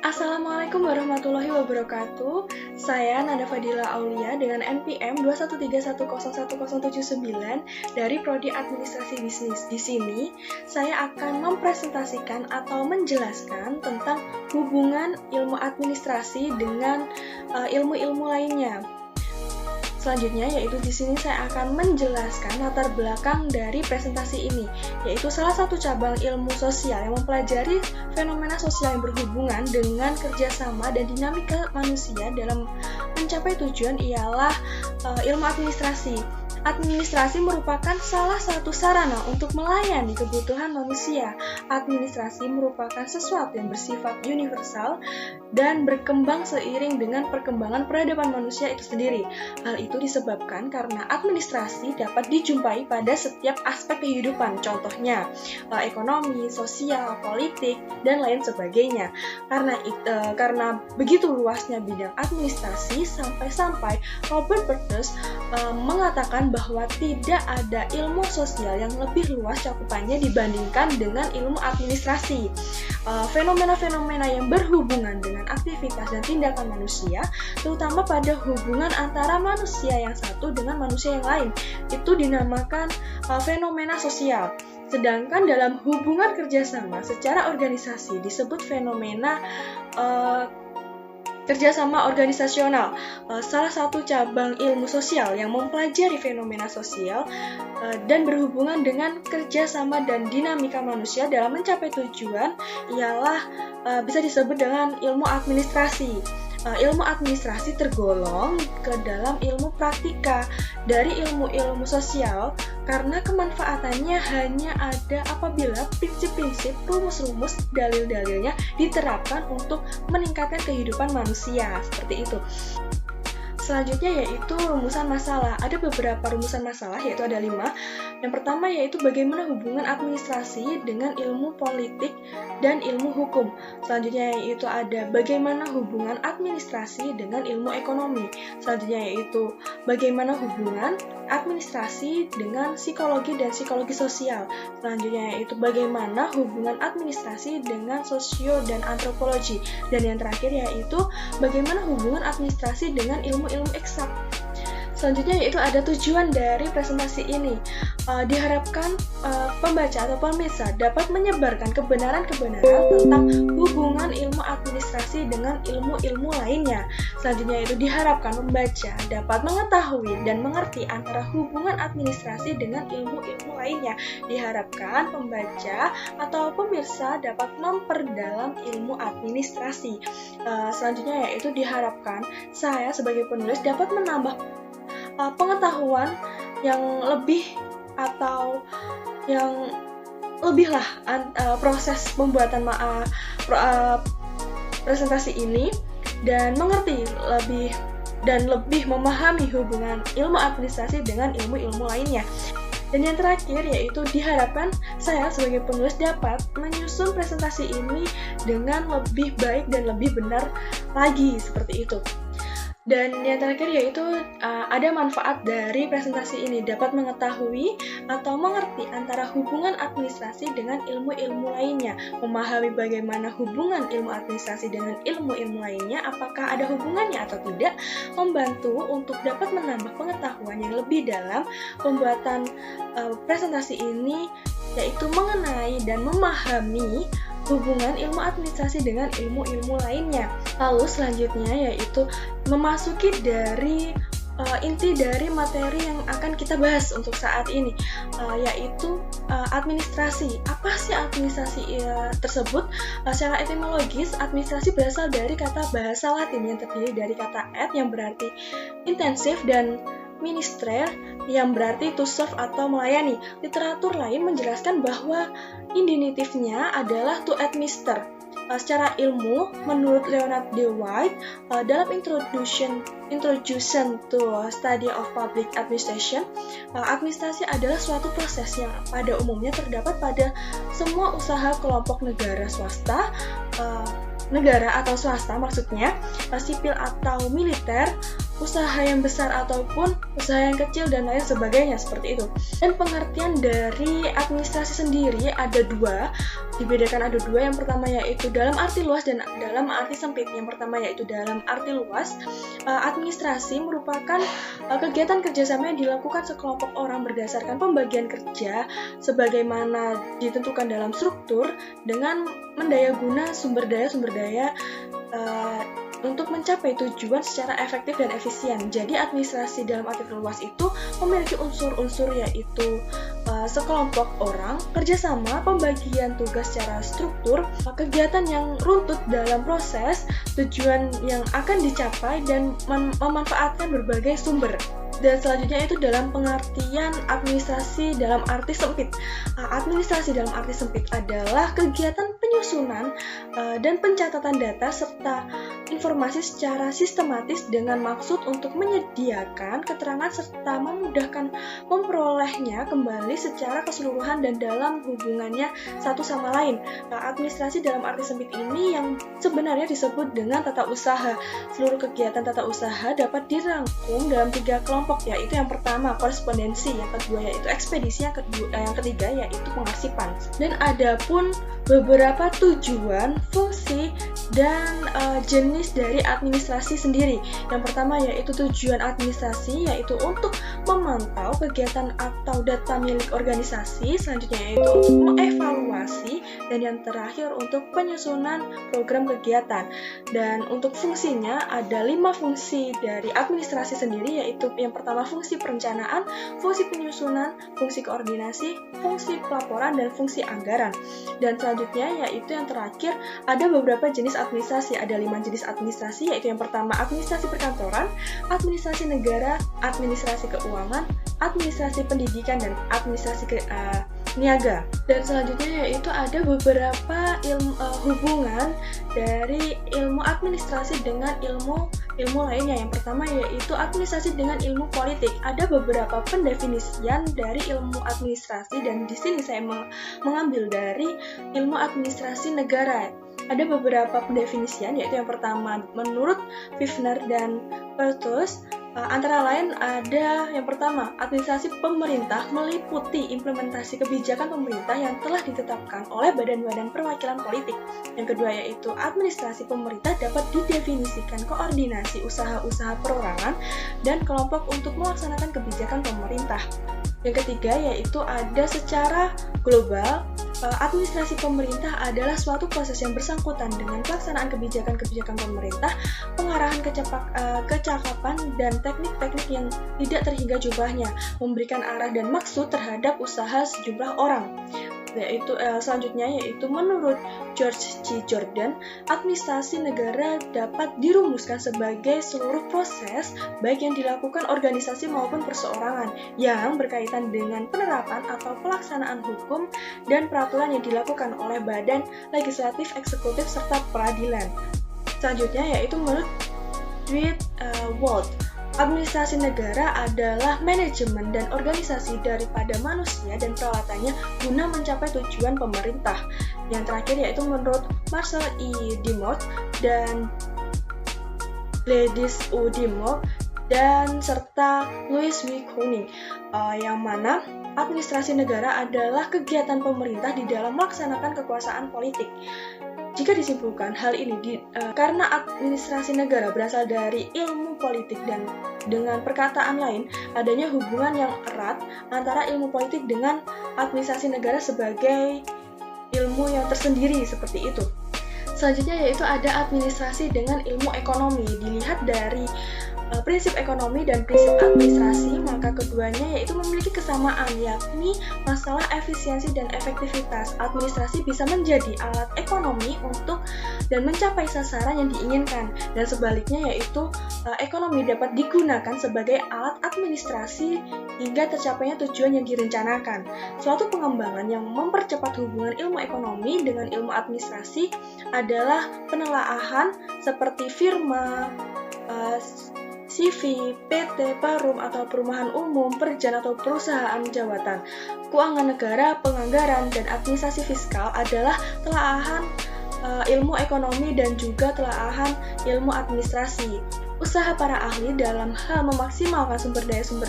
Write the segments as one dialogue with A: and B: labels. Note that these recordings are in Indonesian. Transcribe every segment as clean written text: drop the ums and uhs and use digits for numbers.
A: Assalamualaikum warahmatullahi wabarakatuh. Saya Nada Fadila Aulia dengan NPM 213101079 dari Prodi Administrasi Bisnis. Di sini saya akan mempresentasikan atau menjelaskan tentang hubungan ilmu administrasi dengan ilmu-ilmu lainnya. Selanjutnya yaitu di sini saya akan menjelaskan latar belakang dari presentasi ini, yaitu salah satu cabang ilmu sosial yang mempelajari fenomena sosial yang berhubungan dengan kerjasama dan dinamika manusia dalam mencapai tujuan ialah ilmu administrasi. Administrasi merupakan salah satu sarana untuk melayani kebutuhan manusia. Administrasi merupakan sesuatu yang bersifat universal dan berkembang seiring dengan perkembangan peradaban manusia itu sendiri. Hal itu disebabkan karena administrasi dapat dijumpai pada setiap aspek kehidupan, contohnya ekonomi, sosial, politik, dan lain sebagainya. Karena begitu luasnya bidang administrasi, sampai-sampai Robert Bethers mengatakan bahwa tidak ada ilmu sosial yang lebih luas cakupannya dibandingkan dengan ilmu administrasi. Fenomena-fenomena yang berhubungan dengan aktivitas dan tindakan manusia, terutama pada hubungan antara manusia yang satu dengan manusia yang lain, itu dinamakan fenomena sosial. Sedangkan dalam hubungan kerjasama secara organisasi disebut fenomena kerjasama organisasional, salah satu cabang ilmu sosial yang mempelajari fenomena sosial dan berhubungan dengan kerjasama dan dinamika manusia dalam mencapai tujuan ialah bisa disebut dengan ilmu administrasi. Ilmu administrasi tergolong ke dalam ilmu praktika dari ilmu-ilmu sosial karena kemanfaatannya hanya ada apabila prinsip-prinsip, rumus-rumus, dalil-dalilnya diterapkan untuk meningkatkan kehidupan manusia, seperti itu. Selanjutnya yaitu rumusan masalah. Ada beberapa rumusan masalah, yaitu ada 5. Yang pertama yaitu bagaimana hubungan administrasi dengan ilmu politik dan ilmu hukum. Selanjutnya yaitu ada bagaimana hubungan administrasi dengan ilmu ekonomi. Selanjutnya yaitu bagaimana hubungan administrasi dengan psikologi dan psikologi sosial. Selanjutnya yaitu bagaimana hubungan administrasi dengan sosio dan antropologi. Dan yang terakhir yaitu bagaimana hubungan administrasi dengan ilmu-ilmu eksak. Selanjutnya yaitu ada tujuan dari presentasi ini. Diharapkan pembaca atau pemirsa dapat menyebarkan kebenaran-kebenaran tentang hubungan ilmu administrasi dengan ilmu-ilmu lainnya. Selanjutnya yaitu diharapkan pembaca dapat mengetahui dan mengerti antara hubungan administrasi dengan ilmu-ilmu lainnya. Diharapkan pembaca atau pemirsa dapat memperdalam ilmu administrasi. Selanjutnya yaitu diharapkan saya sebagai penulis dapat menambah pengetahuan yang lebih atau yang lebih lah proses pembuatan presentasi ini dan mengerti lebih memahami hubungan ilmu administrasi dengan ilmu-ilmu lainnya. Dan yang terakhir yaitu diharapkan saya sebagai penulis dapat menyusun presentasi ini dengan lebih baik dan lebih benar lagi, seperti itu. Dan yang terakhir yaitu ada manfaat dari presentasi ini, dapat mengetahui atau mengerti antara hubungan administrasi dengan ilmu-ilmu lainnya, memahami bagaimana hubungan ilmu administrasi dengan ilmu-ilmu lainnya, apakah ada hubungannya atau tidak, membantu untuk dapat menambah pengetahuan yang lebih dalam pembuatan presentasi ini, yaitu mengenai dan memahami hubungan ilmu administrasi dengan ilmu-ilmu lainnya. Lalu selanjutnya yaitu memasuki dari inti dari materi yang akan kita bahas untuk saat ini, yaitu administrasi. Apa sih administrasi tersebut? Secara etimologis, administrasi berasal dari kata bahasa Latin yang terdiri dari kata ad yang berarti intensif dan ministrer yang berarti to serve atau melayani. Literatur lain menjelaskan bahwa indikatifnya adalah to administer. Secara ilmu, menurut Leonard D. White, dalam Introduction to Study of Public Administration, administrasi adalah suatu proses yang pada umumnya terdapat pada semua usaha kelompok negara swasta maksudnya, sipil atau militer, usaha yang besar ataupun usaha yang kecil dan lain sebagainya seperti itu. Dan pengertian dari administrasi sendiri ada dua, dibedakan ada dua. Yang pertama yaitu dalam arti luas dan dalam arti sempit. Yang pertama yaitu dalam arti luas, administrasi merupakan kegiatan kerjasama yang dilakukan sekelompok orang berdasarkan pembagian kerja sebagaimana ditentukan dalam struktur dengan mendayaguna sumber daya untuk mencapai tujuan secara efektif dan efisien. Jadi administrasi dalam arti luas itu memiliki unsur-unsur yaitu sekelompok orang, kerjasama, pembagian tugas secara struktur, kegiatan yang runtut dalam proses, tujuan yang akan dicapai, dan memanfaatkan berbagai sumber. Dan selanjutnya itu dalam pengertian administrasi dalam arti sempit. Administrasi dalam arti sempit adalah kegiatan penyusunan dan pencatatan data serta informasi secara sistematis dengan maksud untuk menyediakan keterangan serta memudahkan memperolehnya kembali secara keseluruhan dan dalam hubungannya satu sama lain. Administrasi dalam arti sempit ini yang sebenarnya disebut dengan tata usaha. Seluruh kegiatan tata usaha dapat dirangkum dalam 3 kelompok, yaitu yang pertama korespondensi, yang kedua yaitu ekspedisi, yang ketiga yaitu pengarsipan. Dan ada pun beberapa tujuan, fungsi, dan jenis dari administrasi sendiri. Yang pertama yaitu tujuan administrasi, yaitu untuk memantau kegiatan atau data milik organisasi. Selanjutnya yaitu untuk mengevaluasi, dan yang terakhir untuk penyusunan program kegiatan. Dan untuk fungsinya ada 5 fungsi dari administrasi sendiri, yaitu yang pertama fungsi perencanaan, fungsi penyusunan, fungsi koordinasi, fungsi pelaporan, dan fungsi anggaran. Dan selanjutnya yaitu yang terakhir ada beberapa jenis administrasi. Ada 5 jenis administrasi, yaitu yang pertama administrasi perkantoran, administrasi negara, administrasi keuangan, administrasi pendidikan, dan administrasi niaga. Dan selanjutnya yaitu ada beberapa hubungan dari ilmu administrasi dengan ilmu lainnya. Yang pertama yaitu administrasi dengan ilmu politik. Ada beberapa pendefinisian dari ilmu administrasi, dan di sini saya mengambil dari ilmu administrasi negara. Ada beberapa pendefinisian, yaitu yang pertama menurut Fifner dan Pertus. Antara lain ada yang pertama, administrasi pemerintah meliputi implementasi kebijakan pemerintah yang telah ditetapkan oleh badan-badan perwakilan politik. Yang kedua yaitu administrasi pemerintah dapat didefinisikan koordinasi usaha-usaha perorangan dan kelompok untuk melaksanakan kebijakan pemerintah. Yang ketiga yaitu ada secara global, administrasi pemerintah adalah suatu proses yang bersangkutan dengan pelaksanaan kebijakan-kebijakan pemerintah, pengarahan kecakapan, dan teknik-teknik yang tidak terhingga jumlahnya, memberikan arah dan maksud terhadap usaha sejumlah orang. Selanjutnya yaitu menurut George C. Jordan, administrasi negara dapat dirumuskan sebagai seluruh proses baik yang dilakukan organisasi maupun perseorangan yang berkaitan dengan penerapan atau pelaksanaan hukum dan peraturan yang dilakukan oleh badan legislatif, eksekutif, serta peradilan. Selanjutnya yaitu menurut Dwight Walt, administrasi negara adalah manajemen dan organisasi daripada manusia dan peralatannya guna mencapai tujuan pemerintah. Yang terakhir yaitu menurut Marcel E. Dimot dan Gladys U. Dimot dan serta Louis W. Kooning, yang mana administrasi negara adalah kegiatan pemerintah di dalam melaksanakan kekuasaan politik. Jika disimpulkan, hal ini karena administrasi negara berasal dari ilmu politik dan dengan perkataan lain, adanya hubungan yang erat antara ilmu politik dengan administrasi negara sebagai ilmu yang tersendiri seperti itu. Selanjutnya yaitu ada administrasi dengan ilmu ekonomi. Dilihat dari prinsip ekonomi dan prinsip administrasi, maka keduanya yaitu memiliki kesamaan, yakni masalah efisiensi dan efektivitas. Administrasi bisa menjadi alat ekonomi untuk dan mencapai sasaran yang diinginkan, dan sebaliknya yaitu ekonomi dapat digunakan sebagai alat administrasi hingga tercapainya tujuan yang direncanakan. Suatu pengembangan yang mempercepat hubungan ilmu ekonomi dengan ilmu administrasi adalah penelaahan seperti firma, CV, PT, Perum atau perumahan umum, perjan atau perusahaan jawatan, keuangan negara, penganggaran, dan administrasi fiskal adalah telaahan ilmu ekonomi dan juga telaahan ilmu administrasi. Usaha para ahli dalam hal memaksimalkan sumber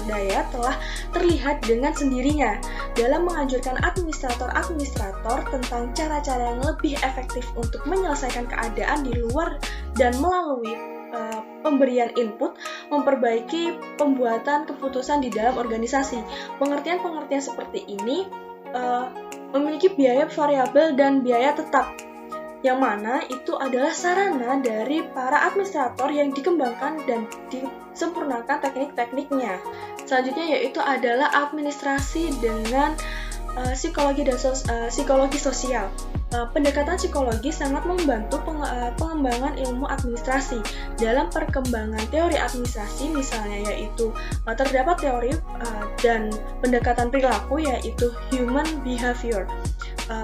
A: daya telah terlihat dengan sendirinya dalam menganjurkan administrator-administrator tentang cara-cara yang lebih efektif untuk menyelesaikan keadaan di luar dan melalui pemberian input, memperbaiki pembuatan keputusan di dalam organisasi. Pengertian-pengertian seperti ini memiliki biaya variabel dan biaya tetap, yang mana itu adalah sarana dari para administrator yang dikembangkan dan disempurnakan teknik-tekniknya. Selanjutnya yaitu adalah administrasi dengan psikologi sosial. Pendekatan psikologi sangat membantu pengembangan ilmu administrasi. Dalam perkembangan teori administrasi misalnya yaitu terdapat teori dan pendekatan perilaku yaitu human behavior.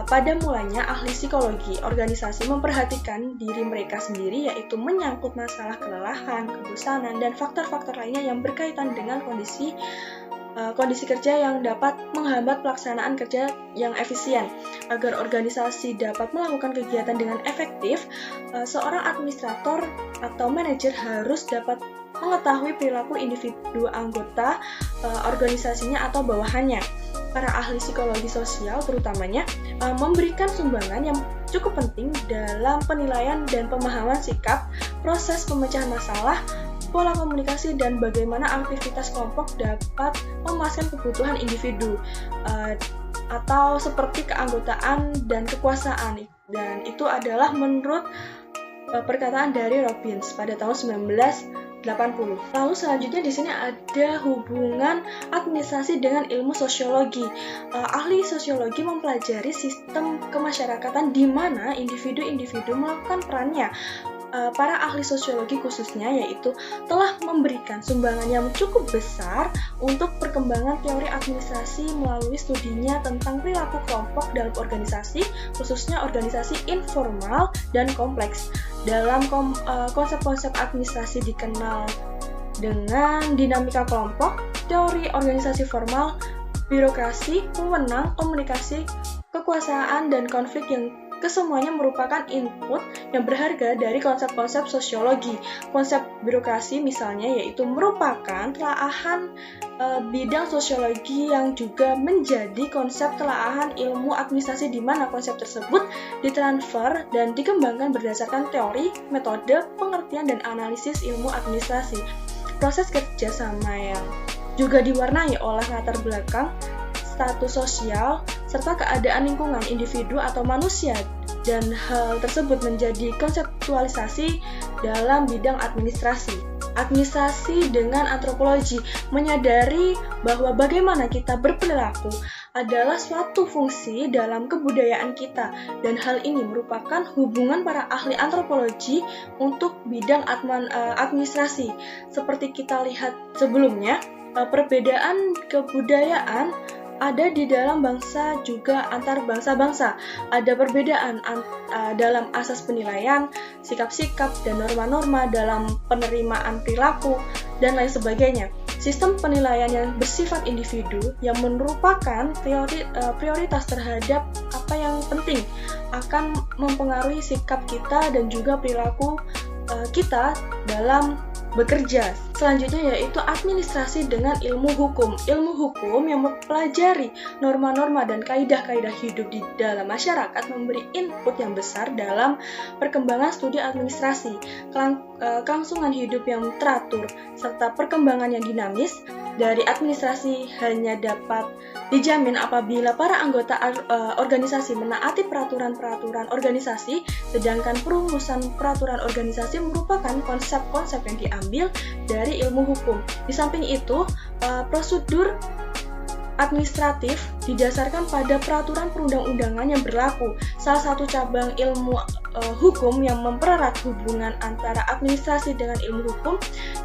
A: Pada mulanya, ahli psikologi organisasi memperhatikan diri mereka sendiri, yaitu menyangkut masalah kelelahan, kebosanan, dan faktor-faktor lainnya yang berkaitan dengan kondisi kerja yang dapat menghambat pelaksanaan kerja yang efisien. Agar organisasi dapat melakukan kegiatan dengan efektif, seorang administrator atau manajer harus dapat mengetahui perilaku individu anggota organisasinya atau bawahannya. Para ahli psikologi sosial terutamanya memberikan sumbangan yang cukup penting dalam penilaian dan pemahaman sikap, proses pemecahan masalah, pola komunikasi, dan bagaimana aktivitas kelompok dapat memuaskan kebutuhan individu atau seperti keanggotaan dan kekuasaan. Dan itu adalah menurut perkataan dari Robbins pada tahun 1980. Lalu selanjutnya di sini ada hubungan administrasi dengan ilmu sosiologi. Ahli sosiologi mempelajari sistem kemasyarakatan di mana individu-individu melakukan perannya. Para ahli sosiologi khususnya yaitu telah memberikan sumbangan yang cukup besar untuk perkembangan teori administrasi melalui studinya tentang perilaku kelompok dalam organisasi, khususnya organisasi informal dan kompleks. Dalam konsep-konsep administrasi dikenal dengan dinamika kelompok, teori organisasi formal, birokrasi, wewenang, komunikasi, kekuasaan, dan konflik yang kesemuanya merupakan input yang berharga dari konsep-konsep sosiologi. Konsep birokrasi misalnya yaitu merupakan telaahan bidang sosiologi yang juga menjadi konsep telaahan ilmu administrasi di mana konsep tersebut ditransfer dan dikembangkan berdasarkan teori, metode, pengertian, dan analisis ilmu administrasi. Proses kerjasama yang juga diwarnai oleh latar belakang, status sosial, serta keadaan lingkungan individu atau manusia, dan hal tersebut menjadi konseptualisasi dalam bidang administrasi. Administrasi dengan antropologi menyadari bahwa bagaimana kita berperilaku adalah suatu fungsi dalam kebudayaan kita, dan hal ini merupakan hubungan para ahli antropologi untuk bidang administrasi. Seperti kita lihat sebelumnya, perbedaan kebudayaan ada di dalam bangsa juga antar bangsa-bangsa. Ada perbedaan dalam asas penilaian, sikap-sikap, dan norma-norma dalam penerimaan perilaku, dan lain sebagainya. Sistem penilaian yang bersifat individu yang merupakan prioritas terhadap apa yang penting akan mempengaruhi sikap kita dan juga perilaku kita dalam bekerja. Selanjutnya yaitu administrasi dengan ilmu hukum. Ilmu hukum yang mempelajari norma-norma dan kaidah-kaidah hidup di dalam masyarakat memberi input yang besar dalam perkembangan studi administrasi, kelangsungan hidup yang teratur, serta perkembangan yang dinamis. Dari administrasi hanya dapat dijamin apabila para anggota organisasi menaati peraturan-peraturan organisasi, sedangkan perumusan peraturan organisasi merupakan konsep-konsep yang diambil dari ilmu hukum. Di samping itu, prosedur administratif didasarkan pada peraturan perundang-undangan yang berlaku. Salah satu cabang ilmu hukum yang mempererat hubungan antara administrasi dengan ilmu hukum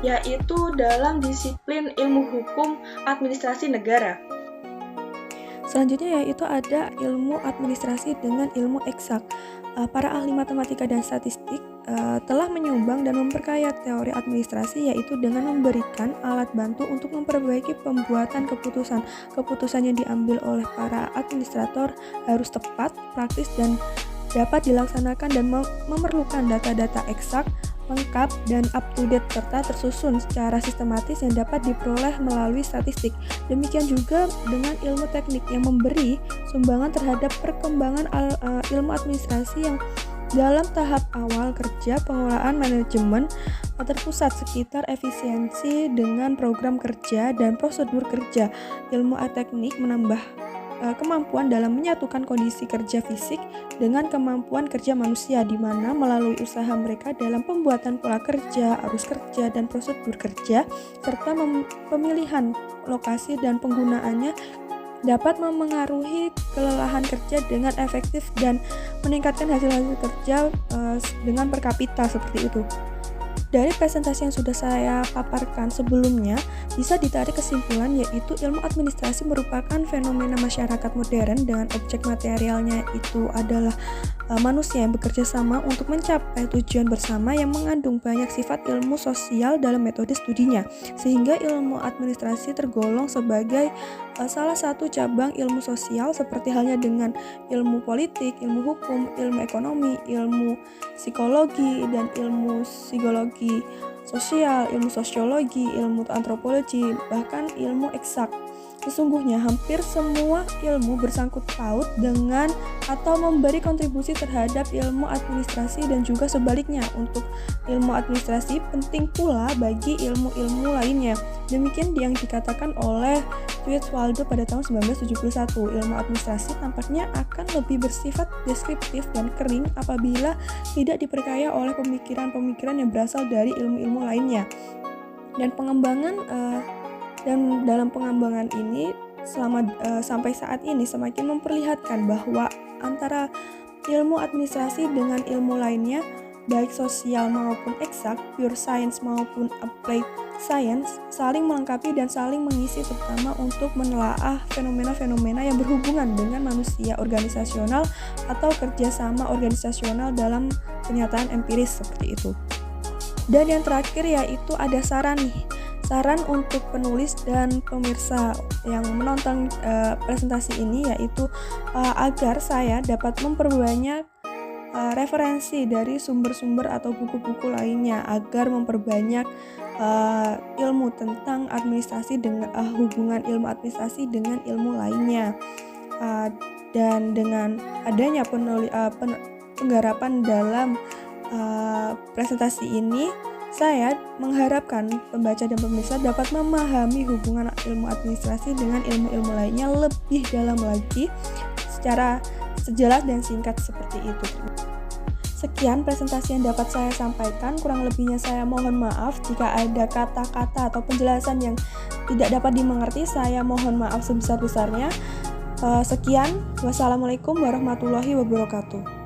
A: yaitu dalam disiplin ilmu hukum administrasi negara.
B: Selanjutnya yaitu ada ilmu administrasi dengan ilmu eksak. Para ahli matematika dan statistik telah menyumbang dan memperkaya teori administrasi yaitu dengan memberikan alat bantu untuk memperbaiki pembuatan keputusan. Keputusan yang diambil oleh para administrator harus tepat, praktis, dan dapat dilaksanakan dan memerlukan data-data eksak lengkap dan up-to-date serta tersusun secara sistematis yang dapat diperoleh melalui statistik. Demikian juga dengan ilmu teknik yang memberi sumbangan terhadap perkembangan ilmu administrasi yang dalam tahap awal kerja pengelolaan manajemen terpusat sekitar efisiensi dengan program kerja dan prosedur kerja. Ilmu teknik menambah kemampuan dalam menyatukan kondisi kerja fisik dengan kemampuan kerja manusia, di mana melalui usaha mereka dalam pembuatan pola kerja, arus kerja, dan prosedur kerja, serta pemilihan lokasi dan penggunaannya dapat memengaruhi kelelahan kerja dengan efektif dan meningkatkan hasil-hasil kerja dengan per kapita seperti itu. Dari presentasi yang sudah saya paparkan sebelumnya, bisa ditarik kesimpulan yaitu ilmu administrasi merupakan fenomena masyarakat modern dengan objek materialnya itu adalah manusia yang bekerja sama untuk mencapai tujuan bersama yang mengandung banyak sifat ilmu sosial dalam metode studinya, sehingga ilmu administrasi tergolong sebagai salah satu cabang ilmu sosial seperti halnya dengan ilmu politik, ilmu hukum, ilmu ekonomi, ilmu psikologi, dan ilmu psikologi sosial, ilmu sosiologi, ilmu antropologi, bahkan ilmu eksak. Sesungguhnya hampir semua ilmu bersangkut paut dengan atau memberi kontribusi terhadap ilmu administrasi dan juga sebaliknya. Untuk ilmu administrasi penting pula bagi ilmu-ilmu lainnya. Demikian yang dikatakan oleh Witwaldo pada tahun 1971. Ilmu administrasi tampaknya akan lebih bersifat deskriptif dan kering apabila tidak diperkaya oleh pemikiran-pemikiran yang berasal dari ilmu-ilmu lainnya. Dan dalam pengembangan ini sampai saat ini semakin memperlihatkan bahwa antara ilmu administrasi dengan ilmu lainnya, baik sosial maupun eksak, pure science maupun applied science, saling melengkapi dan saling mengisi, terutama untuk menelaah fenomena-fenomena yang berhubungan dengan manusia organisasional atau kerjasama organisasional dalam kenyataan empiris seperti itu. Dan yang terakhir yaitu ada saran untuk penulis dan pemirsa yang menonton presentasi ini, yaitu agar saya dapat memperbanyak referensi dari sumber-sumber atau buku-buku lainnya agar memperbanyak ilmu tentang administrasi dengan hubungan ilmu administrasi dengan ilmu lainnya. Dan dengan adanya penggarapan dalam presentasi ini, saya mengharapkan pembaca dan pemirsa dapat memahami hubungan ilmu administrasi dengan ilmu-ilmu lainnya lebih dalam lagi secara sejelas dan singkat seperti itu. Sekian presentasi yang dapat saya sampaikan, kurang lebihnya saya mohon maaf jika ada kata-kata atau penjelasan yang tidak dapat dimengerti, saya mohon maaf sebesar-besarnya. Sekian, wassalamualaikum warahmatullahi wabarakatuh.